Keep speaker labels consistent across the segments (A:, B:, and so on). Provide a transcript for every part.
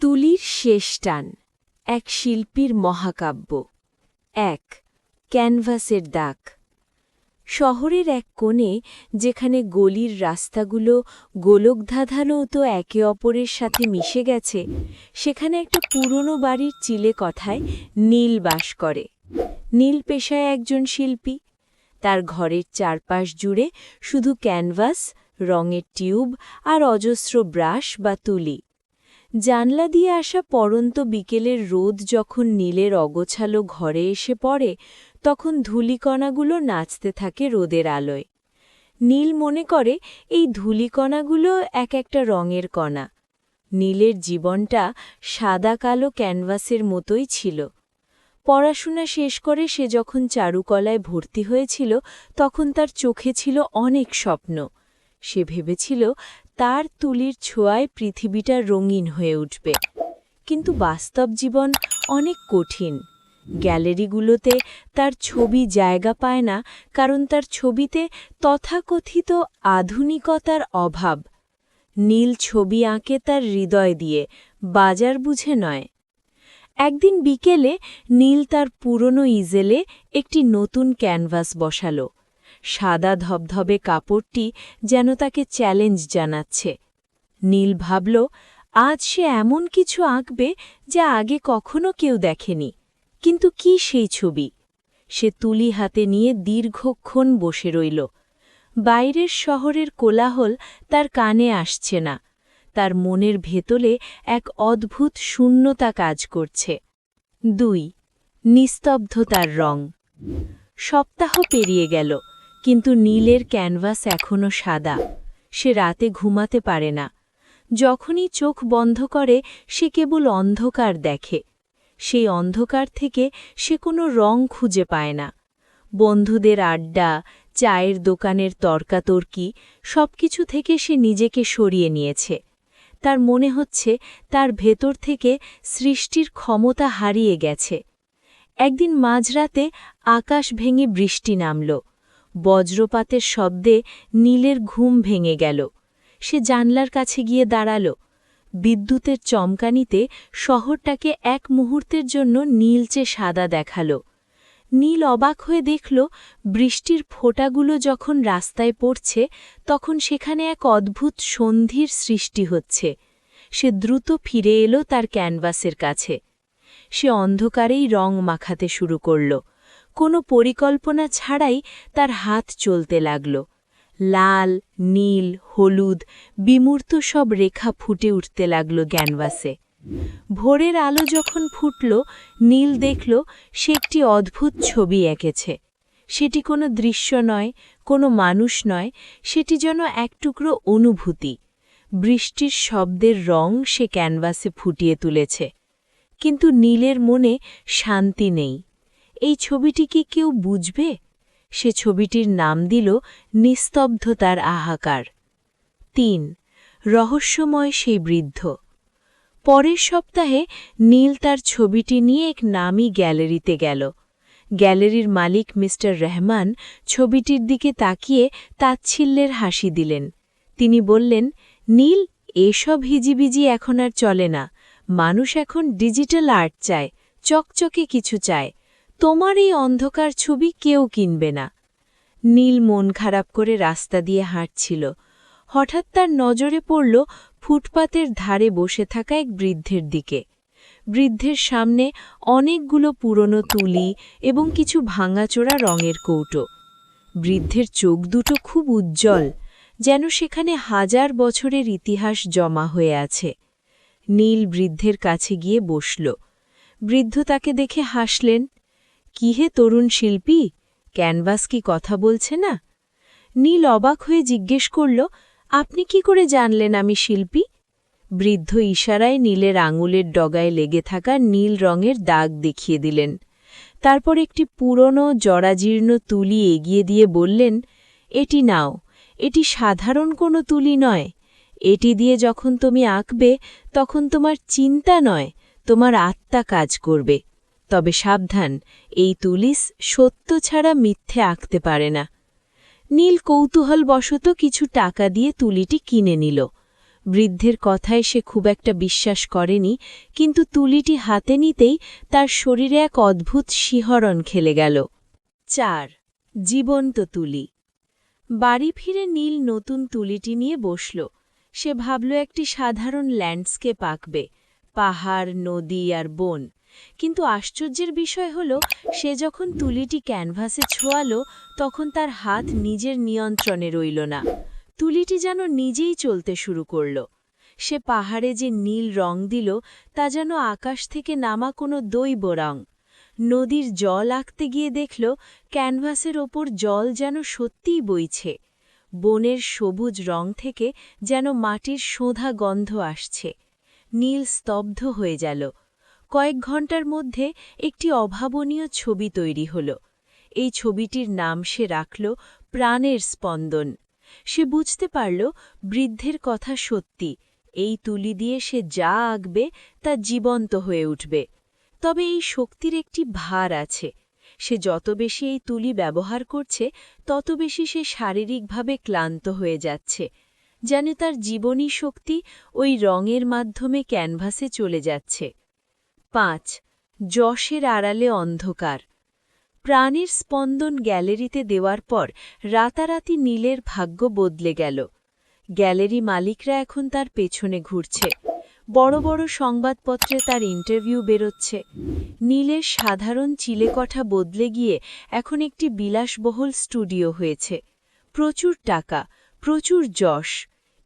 A: তুলির শেষ টান, এক শিল্পীর মহাকাব্য। ১ ক্যানভাসের দাগ। শহরের এক কোণে, যেখানে গলির রাস্তাগুলো গোলকধাঁধানো তো একে অপরের সাথে মিশে গেছে, সেখানে একটা পুরনো বাড়ির চিলে কথায় নীল বাস করে। নীল পেশায় একজন শিল্পী। তার ঘরের চারপাশ জুড়ে শুধু ক্যানভাস, রঙের টিউব আর অজস্র ব্রাশ বা তুলি। জানলা দিয়ে আসা পড়ন্ত বিকেলের রোদ যখন নীলের অগোছালো ঘরে এসে পড়ে, তখন ধূলিকণাগুলো নাচতে থাকে রোদের আলোয়। নীল মনে করে এই ধূলিকণাগুলো এক একটা রঙের কণা। নীলের জীবনটা সাদা কালো ক্যানভাসের মতোই ছিল। পড়াশোনা শেষ করে সে যখন চারুকলায় ভর্তি হয়েছিল, তখন তার চোখে ছিল অনেক স্বপ্ন। সে ভেবেছিল তার তুলির ছোঁয়ায় পৃথিবীটা রঙিন হয়ে উঠবে। কিন্তু বাস্তব জীবন অনেক কঠিন। গ্যালারিগুলোতে তার ছবি জায়গা পায় না, কারণ তার ছবিতে তথাকথিত আধুনিকতার অভাব। নীল ছবি আঁকে তার হৃদয় দিয়ে, বাজার বুঝে নয়। একদিন বিকেলে নীল তার পুরনো ইজেলে একটি নতুন ক্যানভাস বসাল। সাদা ধবধবে কাপড়টি যেন তাকে চ্যালেঞ্জ জানাচ্ছে। নীল ভাবল, আজ সে এমন কিছু আঁকবে যা আগে কখনো কেউ দেখেনি। কিন্তু কি সেই ছবি? সে তুলি হাতে নিয়ে দীর্ঘক্ষণ বসে রইল। বাইরের শহরের কোলাহল তার কানে আসছে না। তার মনের ভেতরে এক অদ্ভুত শূন্যতা কাজ করছে। ২ নিস্তব্ধতার রং। সপ্তাহ পেরিয়ে গেল, কিন্তু নীলের ক্যানভাস এখনও সাদা। সে রাতে ঘুমাতে পারে না। যখনই চোখ বন্ধ করে, সে কেবল অন্ধকার দেখে। সেই অন্ধকার থেকে সে কোনো রং খুঁজে পায় না। বন্ধুদের আড্ডা, চায়ের দোকানের তর্কাতর্কি, সবকিছু থেকে সে নিজেকে সরিয়ে নিয়েছে। তার মনে হচ্ছে তার ভেতর থেকে সৃষ্টির ক্ষমতা হারিয়ে গেছে। একদিন মাঝরাতে আকাশ ভেঙে বৃষ্টি নামল। বজ্রপাতের শব্দে নীলের ঘুম ভেঙে গেল। সে জানলার কাছে গিয়ে দাঁড়াল। বিদ্যুতের চমকানিতে শহরটাকে এক মুহূর্তের জন্য নীলচে সাদা দেখাল। নীল অবাক হয়ে দেখল, বৃষ্টির ফোঁটাগুলো যখন রাস্তায় পড়ছে, তখন সেখানে এক অদ্ভুত সন্ধির সৃষ্টি হচ্ছে। সে দ্রুত ফিরে এলো তার ক্যানভাসের কাছে। সে অন্ধকারেই রং মাখাতে শুরু করল। কোনো পরিকল্পনা ছাড়াই তার হাত চলতে লাগল। লাল, নীল, হলুদ, বিমূর্ত সব রেখা ফুটে উঠতে লাগল ক্যানভাসে। ভোরের আলো যখন ফুটল, নীল দেখল সে একটি অদ্ভুত ছবি এঁকেছে। সেটি কোনো দৃশ্য নয়, কোনো মানুষ নয়, সেটি যেন এক টুকরো অনুভূতি। বৃষ্টির শব্দের রং সে ক্যানভাসে ফুটিয়ে তুলেছে। কিন্তু নীলের মনে শান্তি নেই। এই ছবিটি কি কেউ বুঝবে? সে ছবিটির নাম দিল নিস্তব্ধতার হাহাকার। ৩ রহস্যময় সেই বৃদ্ধ। পরের সপ্তাহে নীল তার ছবিটি নিয়ে এক নামী গ্যালারিতে গেল। গ্যালারির মালিক মিস্টার রহমান ছবিটির দিকে তাকিয়ে তাচ্ছিল্যের হাসি দিলেন। তিনি বললেন, নীল, এসব হিজিবিজি এখন আর চলে না। মানুষ এখন ডিজিটাল আর্ট চায়, চকচকে কিছু চায়। তোমার এই অন্ধকার ছবি কেউ কিনবে না। নীল মন খারাপ করে রাস্তা দিয়ে হাঁটছিল। হঠাৎ তার নজরে পড়ল ফুটপাতের ধারে বসে থাকা এক বৃদ্ধের দিকে। বৃদ্ধের সামনে অনেকগুলো পুরনো তুলি এবং কিছু ভাঙাচোরা রঙের কৌটো। বৃদ্ধের চোখ দুটো খুব উজ্জ্বল, যেন সেখানে হাজার বছরের ইতিহাস জমা হয়ে আছে। নীল বৃদ্ধের কাছে গিয়ে বসল। বৃদ্ধ তাকে দেখে হাসলেন। কি হে তরুণ শিল্পী, ক্যানভাস কি কথা বলছে না? নীল অবাক হয়ে জিজ্ঞেস করল, আপনি কি করে জানলেন আমি শিল্পী? বৃদ্ধ ইশারায় নীলের আঙুলের ডগায় লেগে থাকা নীল রঙের দাগ দেখিয়ে দিলেন। তারপর একটি পুরনো জরাজীর্ণ তুলি এগিয়ে দিয়ে বললেন, এটি নাও। এটি সাধারণ কোনো তুলি নয়। এটি দিয়ে যখন তুমি আঁকবে, তখন তোমার চিন্তা নয়, তোমার আত্মা কাজ করবে। তবে সাবধান, এই তুলি সত্য ছাড়া মিথ্যে আঁকতে পারে না। নীল কৌতূহলবশত কিছু টাকা দিয়ে তুলিটি কিনে নিল। বৃদ্ধের কথায় সে খুব একটা বিশ্বাস করেনি, কিন্তু তুলিটি হাতে নিতেই তার শরীরে এক অদ্ভুত শিহরণ খেলে গেল। ৪. জীবন্ত তুলি। বাড়ি ফিরে নীল নতুন তুলিটি নিয়ে বসল। সে ভাবল একটি সাধারণ ল্যান্ডস্কেপ আঁকবে, পাহাড়, নদী আর বন। কিন্তু আশ্চর্যের বিষয় হল, সে যখন তুলিটি ক্যানভাসে ছোঁয়াল, তখন তার হাত নিজের নিয়ন্ত্রণে রইল না। তুলিটি যেন নিজেই চলতে শুরু করল। সে পাহাড়ে যে নীল রং দিল, তা যেন আকাশ থেকে নামা কোনো দৈব রং। নদীর জল আঁকতে গিয়ে দেখল, ক্যানভাসের ওপর জল যেন সত্যিই বইছে। বনের সবুজ রং থেকে যেন মাটির সোঁধা গন্ধ আসছে। নীল স্তব্ধ হয়ে গেল। কয়েক ঘন্টার মধ্যে একটি অভাবনীয় ছবি তৈরি হল। এই ছবিটির নাম সে রাখল প্রাণের স্পন্দন। সে বুঝতে পারল, বৃদ্ধের কথা সত্যি, এই তুলি দিয়ে সে যা আঁকবে তা জীবন্ত হয়ে উঠবে। তবে এই শক্তির একটি ভার আছে। সে যত বেশি এই তুলি ব্যবহার করছে, তত বেশি সে শারীরিকভাবে ক্লান্ত হয়ে যাচ্ছে। যেন তার জীবনী শক্তি ওই রঙের মাধ্যমে ক্যানভাসে চলে যাচ্ছে। ৫. যশের আড়ালে অন্ধকার। প্রাণের স্পন্দন গ্যালারিতে দেওয়ার পর রাতারাতি নীলের ভাগ্য বদলে গেল। গ্যালারি মালিকরা এখন তার পেছনে ঘুরছে। বড় বড় সংবাদপত্রে তার ইন্টারভিউ বেরোচ্ছে। নীলের সাধারণ চিলেকঠা বদলে গিয়ে এখন একটি বিলাসবহুল স্টুডিও হয়েছে। প্রচুর টাকা, প্রচুর যশ।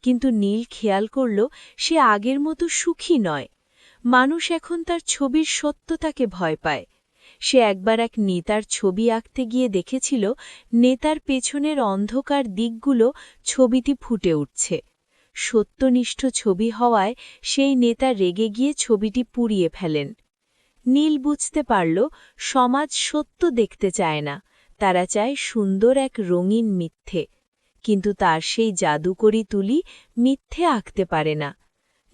A: কিন্তু নীল খেয়াল করল, সে আগের মতো সুখী নয়। মানুষ এখন তার ছবির সত্যতাকে ভয় পায়। সে একবার এক নেতার ছবি আঁকতে গিয়ে দেখেছিল, নেতার পেছনের অন্ধকার দিকগুলো ছবিটি ফুটে উঠছে। সত্যনিষ্ঠ ছবি হওয়ায় সেই নেতা রেগে গিয়ে ছবিটি পুড়িয়ে ফেলেন। নীল বুঝতে পারল, সমাজ সত্য দেখতে চায় না, তারা চায় সুন্দর এক রঙিন মিথ্যে। কিন্তু তার সেই জাদুকরি তুলি মিথ্যে আঁকতে পারে না।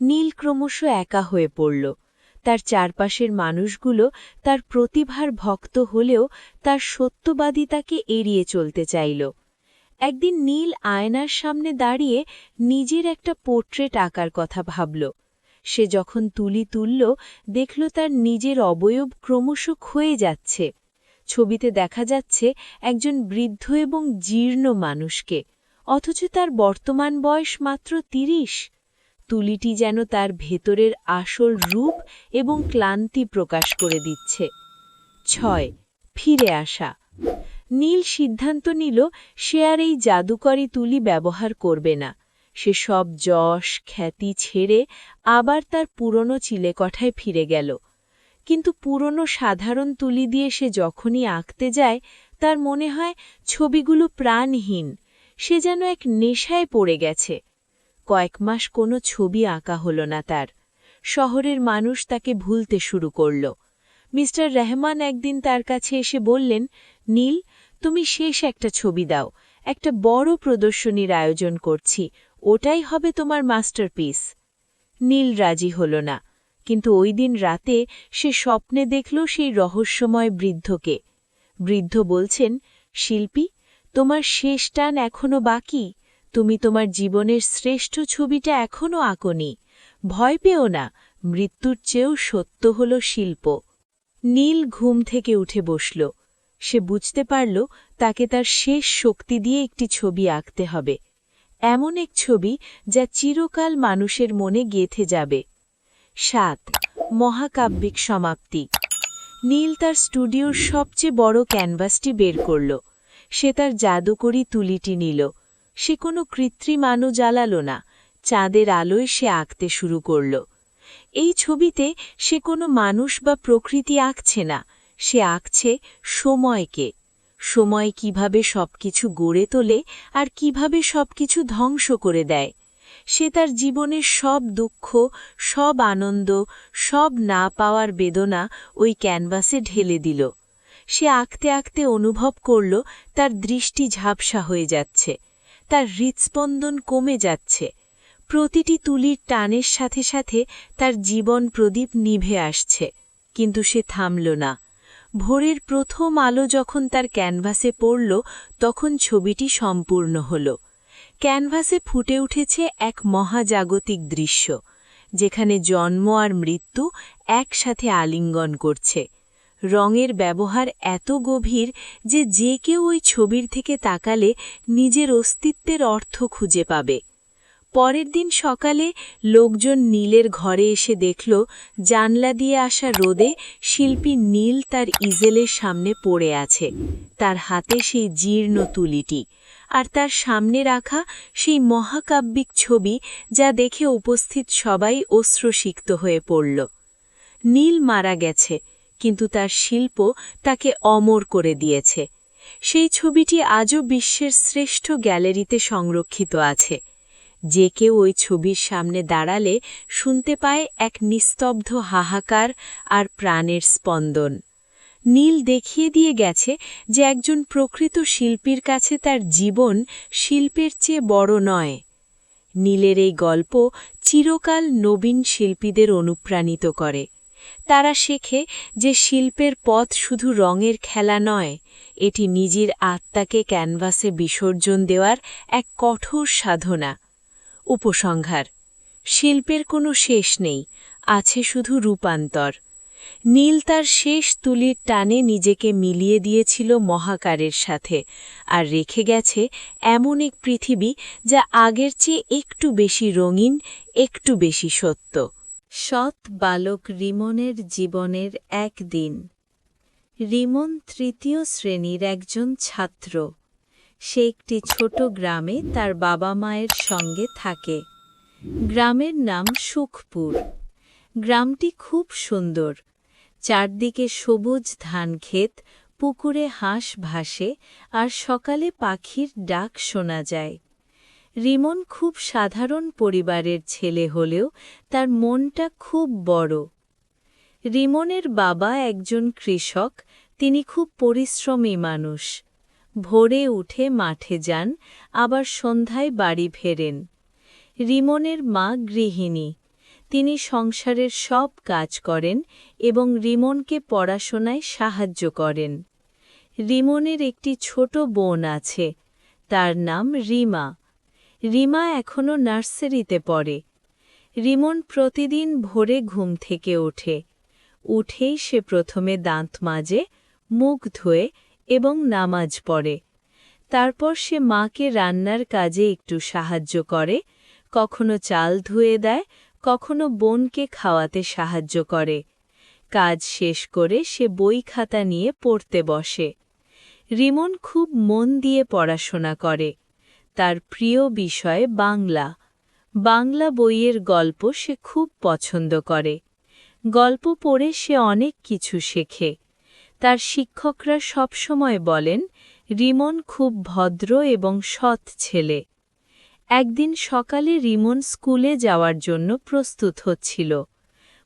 A: নীল ক্রমশ একা হয়ে পড়ল। তার চারপাশের মানুষগুলো তার প্রতিভার ভক্ত হলেও তার সত্যবাদিতাকে এড়িয়ে চলতে চাইল। একদিন নীল আয়নার সামনে দাঁড়িয়ে নিজের একটা পোর্ট্রেট আঁকার কথা ভাবল। সে যখন তুলি তুলল, দেখল তার নিজের অবয়ব ক্রমশ ক্ষয়ে যাচ্ছে। ছবিতে দেখা যাচ্ছে একজন বৃদ্ধ এবং জীর্ণ মানুষকে, অথচ তার বর্তমান বয়স মাত্র ৩০। তুলিটি যেন তার ভেতরের আসল রূপ এবং ক্লান্তি প্রকাশ করে দিচ্ছে। ৬. ফিরে আসা। নীল সিদ্ধান্ত নিল, সে আর এই জাদুকরি তুলি ব্যবহার করবে না। সে সব যশ, খ্যাতি ছেড়ে আবার তার পুরনো চিলেকঠায় ফিরে গেল। কিন্তু পুরনো সাধারণ তুলি দিয়ে সে যখনই আঁকতে যায়, তার মনে হয় ছবিগুলো প্রাণহীন। সে যেন এক নেশায় পড়ে গেছে। কয়েক মাস কোনো ছবি আঁকা হল না তার। শহরের মানুষ তাকে ভুলতে শুরু করল। মিস্টার রহমান একদিন তার কাছে এসে বললেন, নীল, তুমি শেষ একটা ছবি দাও, একটা বড় প্রদর্শনীর আয়োজন করছি, ওটাই হবে তোমার মাস্টারপিস। নীল রাজি হল না, কিন্তু ওই দিন রাতে সে স্বপ্নে দেখল সেই রহস্যময় বৃদ্ধকে। বৃদ্ধ বলছেন, শিল্পী, তোমার শেষ টান এখনো বাকি, তুমি তোমার জীবনের শ্রেষ্ঠ ছবিটা এখনো আঁকোনি। ভয় পেও না, মৃত্যুর চেয়েও সত্য হল শিল্প। নীল ঘুম থেকে উঠে বসল। সে বুঝতে পারল, তাকে তার শেষ শক্তি দিয়ে একটি ছবি আঁকতে হবে, এমন এক ছবি যা চিরকাল মানুষের মনে গেঁথে যাবে। ৭. মহাকাব্যিক সমাপ্তি। নীল তার স্টুডিওর সবচেয়ে বড় ক্যানভাসটি বের করল। সে তার জাদুকরি তুলিটি নিল। সে কোনো কৃত্রিম আলো জ্বালাল না, চাঁদের আলোয় সে আঁকতে শুরু করল। এই ছবিতে সে কোনো মানুষ বা প্রকৃতি আঁকছে না, সে আঁকছে সময়কে। সময় কিভাবে সবকিছু গড়ে তোলে আর কিভাবে সবকিছু ধ্বংস করে দেয়। সে তার জীবনের সব দুঃখ, সব আনন্দ, সব না পাওয়ার বেদনা ওই ক্যানভাসে ঢেলে দিল। সে আঁকতে আঁকতে অনুভব করল, তার দৃষ্টি ঝাপসা হয়ে যাচ্ছে, তার হৃৎস্পন্দন কমে যাচ্ছে। প্রতিটি তুলির টানের সাথে সাথে তার জীবন প্রদীপ নিভে আসছে, কিন্তু সে থামল না। ভোরের প্রথম আলো যখন তার ক্যানভাসে পড়ল, তখন ছবিটি সম্পূর্ণ হল। ক্যানভাসে ফুটে উঠেছে এক মহাজাগতিক দৃশ্য, যেখানে জন্ম আর মৃত্যু একসাথে আলিঙ্গন করছে। রঙের ব্যবহার এত গভীর যে যে কেউ ওই ছবির থেকে তাকালে নিজের অস্তিত্বের অর্থ খুঁজে পাবে। পরের দিন সকালে লোকজন নীলের ঘরে এসে দেখল জানলা দিয়ে আসা রোদে শিল্পী নীল তার ইজেলের সামনে পড়ে আছে, তার হাতে সেই জীর্ণ তুলিটি, আর তার সামনে রাখা সেই মহাকাব্যিক ছবি যা দেখে উপস্থিত সবাই অশ্রুসিক্ত হয়ে পড়ল। নীল মারা গেছে, কিন্তু তার শিল্প তাকে অমর করে দিয়েছে। সেই ছবিটি আজও বিশ্বের শ্রেষ্ঠ গ্যালারিতে সংরক্ষিত আছে। যে কেউ ওই ছবির সামনে দাঁড়ালে শুনতে পায় এক নিস্তব্ধ হাহাকার আর প্রাণের স্পন্দন। নীল দেখিয়ে দিয়ে গেছে যে একজন প্রকৃত শিল্পীর কাছে তার জীবন শিল্পের চেয়ে বড় নয়। নীলের এই গল্প চিরকাল নবীন শিল্পীদের অনুপ্রাণিত করে। তারা শেখে যে শিল্পের পথ শুধু রঙের খেলা নয়, এটি নিজের আত্মাকে ক্যানভাসে বিসর্জন দেওয়ার এক কঠোর সাধনা। উপসংহার: শিল্পের কোনো শেষ নেই, আছে শুধু রূপান্তর। নীল তার শেষ তুলির টানে নিজেকে মিলিয়ে দিয়েছিল মহাকারের সাথে, আর রেখে গেছে এমন এক পৃথিবী যা আগের চেয়ে একটু বেশি রঙিন, একটু বেশি সত্য। সৎ বালক রিমনের জীবনের একদিন। রিমন তৃতীয় শ্রেণীর একজন ছাত্র। সে একটি ছোট গ্রামে তার বাবা মায়ের সঙ্গে থাকে। গ্রামের নাম সুখপুর। গ্রামটি খুব সুন্দর। চারদিকে সবুজ ধানক্ষেত, পুকুরে হাঁস ভাসে, আর সকালে পাখির ডাক শোনা যায়। রিমন খুব সাধারণ পরিবারের ছেলে হলেও তার মনটা খুব বড়। রিমনের বাবা একজন কৃষক, তিনি খুব পরিশ্রমী মানুষ। ভোরে উঠে মাঠে যান, আবার সন্ধ্যায় বাড়ি ফেরেন। রিমনের মা গৃহিণী, তিনি সংসারের সব কাজ করেন এবং রিমনকে পড়াশোনায় সাহায্য করেন। রিমনের একটি ছোট বোন আছে, তার নাম রিমা। রিমা এখনও নার্সারিতে পড়ে। রিমন প্রতিদিন ভোরে ঘুম থেকে ওঠে। উঠেই সে প্রথমে দাঁত মাজে, মুখ ধোয় এবং নামাজ পড়ে। তারপর সে মাকে রান্নার কাজে একটু সাহায্য করে, কখনো চাল ধুয়ে দেয়, কখনো বোনকে খাওয়াতে সাহায্য করে। কাজ শেষ করে সে বই খাতা নিয়ে পড়তে বসে। রিমন খুব মন দিয়ে পড়াশোনা করে। তার প্রিয় বিষয় বাংলা। বাংলা বইয়ের গল্প সে খুব পছন্দ করে। গল্প পড়ে সে অনেক কিছু শেখে। তার শিক্ষকরা সবসময় বলেন, রিমন খুব ভদ্র এবং সৎ ছেলে। একদিন সকালে রিমন স্কুলে যাওয়ার জন্য প্রস্তুত হচ্ছিল।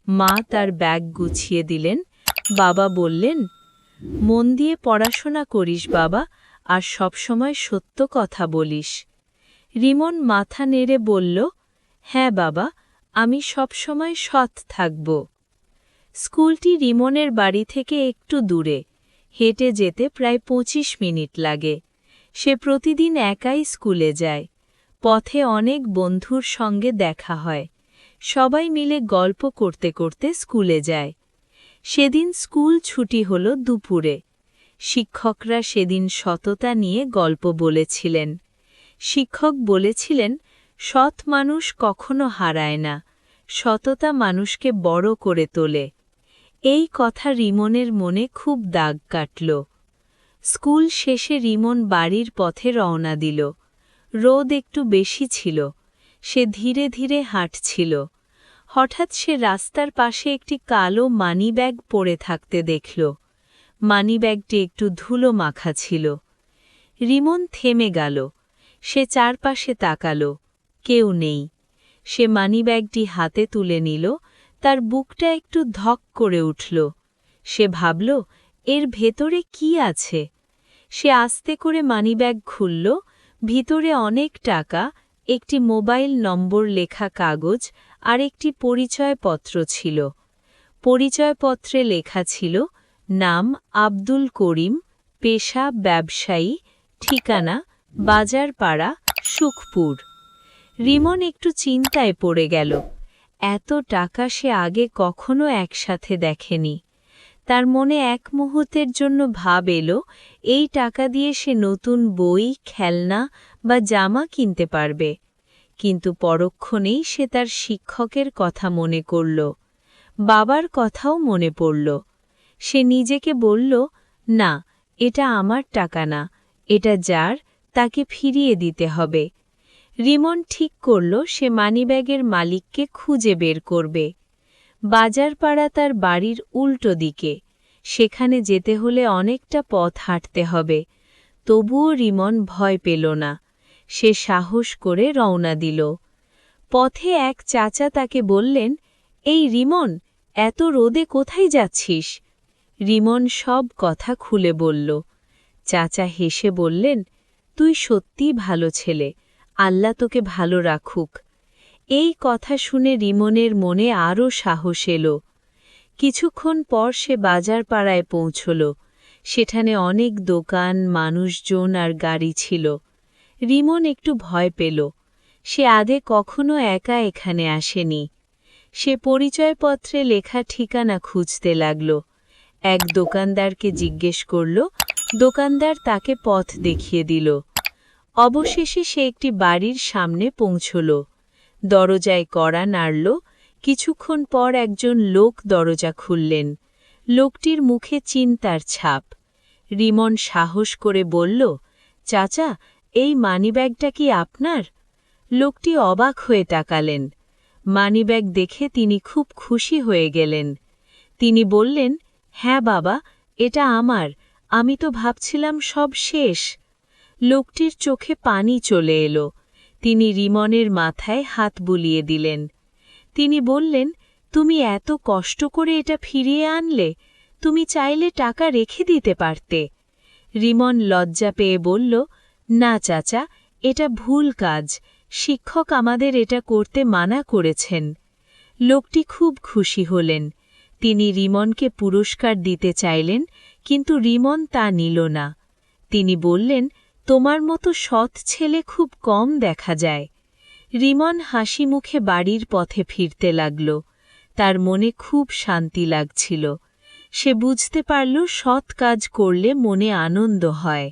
A: মা তার ব্যাগ গুছিয়ে দিলেন। বাবা বললেন, মন দিয়ে পড়াশোনা করিস বাবা, আর সবসময় সত্য কথা বলিস। রিমন মাথা নেড়ে বলল, হ্যাঁ বাবা, আমি সবসময় সৎ থাকব। স্কুলটি রিমনের বাড়ি থেকে একটু দূরে। হেঁটে যেতে প্রায় 25 মিনিট লাগে। সে প্রতিদিন একাই স্কুলে যায়। পথে অনেক বন্ধুর সঙ্গে দেখা হয়। সবাই মিলে গল্প করতে করতে স্কুলে যায়। সেদিন স্কুল ছুটি হল দুপুরে। শিক্ষকরা সেদিন সততা নিয়ে গল্প বলেছিলেন। শিক্ষক বলেছিলেন, সৎ মানুষ কখনো হারায় না, সততা মানুষকে বড় করে তোলে। এই কথা রিমনের মনে খুব দাগ কাটল। স্কুল শেষে রিমন বাড়ির পথে রওনা দিল। রোদ একটু বেশি ছিল। সে ধীরে ধীরে হাঁটছিল। হঠাৎ সে রাস্তার পাশে একটি কালো মানিব্যাগ পড়ে থাকতে দেখল। মানিব্যাগটি একটু ধুলো মাখা ছিল। রিমন থেমে গেল। সে চারপাশে তাকাল। কেউ নেই। সে মানিব্যাগটি হাতে তুলে নিল। তার বুকটা একটু ধক করে উঠল। সে ভাবল, এর ভেতরে কি আছে? সে আস্তে করে মানিব্যাগ খুলল। ভিতরে অনেক টাকা, একটি মোবাইল নম্বর লেখা কাগজ আর একটি পরিচয়পত্র ছিল। পরিচয়পত্রে লেখা ছিল, নাম আব্দুল করিম, পেশা ব্যবসায়ী, ঠিকানা বাজারপাড়া, সুখপুর। রিমন একটু চিন্তায় পড়ে গেল। এত টাকা সে আগে কখনো একসাথে দেখেনি। তার মনে এক মুহূর্তের জন্য ভাব এলো, এই টাকা দিয়ে সে নতুন বই, খেলনা বা জামা কিনতে পারবে। কিন্তু পরক্ষণেই সে তার শিক্ষকের কথা মনে করল। বাবার কথাও মনে পড়ল। সে নিজেকে বলল, না, এটা আমার টাকা না, এটা যার, তাকে ফিরিয়ে দিতে হবে। রিমন ঠিক করল সে মানিব্যাগের মালিককে খুঁজে বের করবে। বাজারপাড়া তার বাড়ির উল্টো দিকে। সেখানে যেতে হলে অনেকটা পথ হাঁটতে হবে। তবুও রিমন ভয় পেল না। সে সাহস করে রওনা দিল। পথে এক চাচা তাকে বললেন, এই রিমন, এত রোদে কোথায় যাচ্ছিস? রিমন সব কথা খুলে বলল। চাচা হেসে বললেন, তুই সত্যিই ভালো ছেলে, আল্লাহ তোকে ভালো রাখুক। এই কথা শুনে রিমনের মনে আরও সাহস এলো। কিছুক্ষণ পর সে বাজারপাড়ায় পৌঁছল। সেখানে অনেক দোকান, মানুষজন আর গাড়ি ছিল। রিমন একটু ভয় পেল। সে আগে কখনো একা এখানে আসেনি। সে পরিচয়পত্রে লেখা ঠিকানা খুঁজতে লাগল। এক দোকানদারকে জিজ্ঞেস করল। দোকানদার তাকে পথ দেখিয়ে দিল। অবশেষে সে একটি বাড়ির সামনে পৌঁছল। দরজায় কড়া নাড়ল। কিছুক্ষণ পর একজন লোক দরজা খুললেন। লোকটির মুখে চিন্তার ছাপ। রিমন সাহস করে বলল, চাচা, এই মানিব্যাগটা কি আপনার? লোকটি অবাক হয়ে তাকালেন। মানিব্যাগ দেখে তিনি খুব খুশি হয়ে গেলেন। তিনি বললেন, হ্যাঁ বাবা, এটা আমার, আমি তো ভাবছিলাম সব শেষ। লোকটির চোখে পানি চলে এলো। তিনি রিমনের মাথায় হাত বুলিয়ে দিলেন। তিনি বললেন, তুমি এত কষ্ট করে এটা ফিরিয়ে আনলে, তুমি চাইলে টাকা রেখে দিতে পারতে। রিমন লজ্জা পেয়ে বলল, না চাচা, এটা ভুল কাজ, শিক্ষক আমাদের এটা করতে মানা করেছেন। লোকটি খুব খুশি হলেন। তিনি রিমনকে পুরস্কার দিতে চাইলেন, কিন্তু রিমন তা নিল না। তিনি বললেন, তোমার মতো সৎ ছেলে খুব কম দেখা যায়। রিমন হাসি মুখে বাড়ির পথে ফিরতে লাগল। তার মনে খুব শান্তি লাগছিল। সে বুঝতে পারল সৎ কাজ করলে মনে আনন্দ হয়।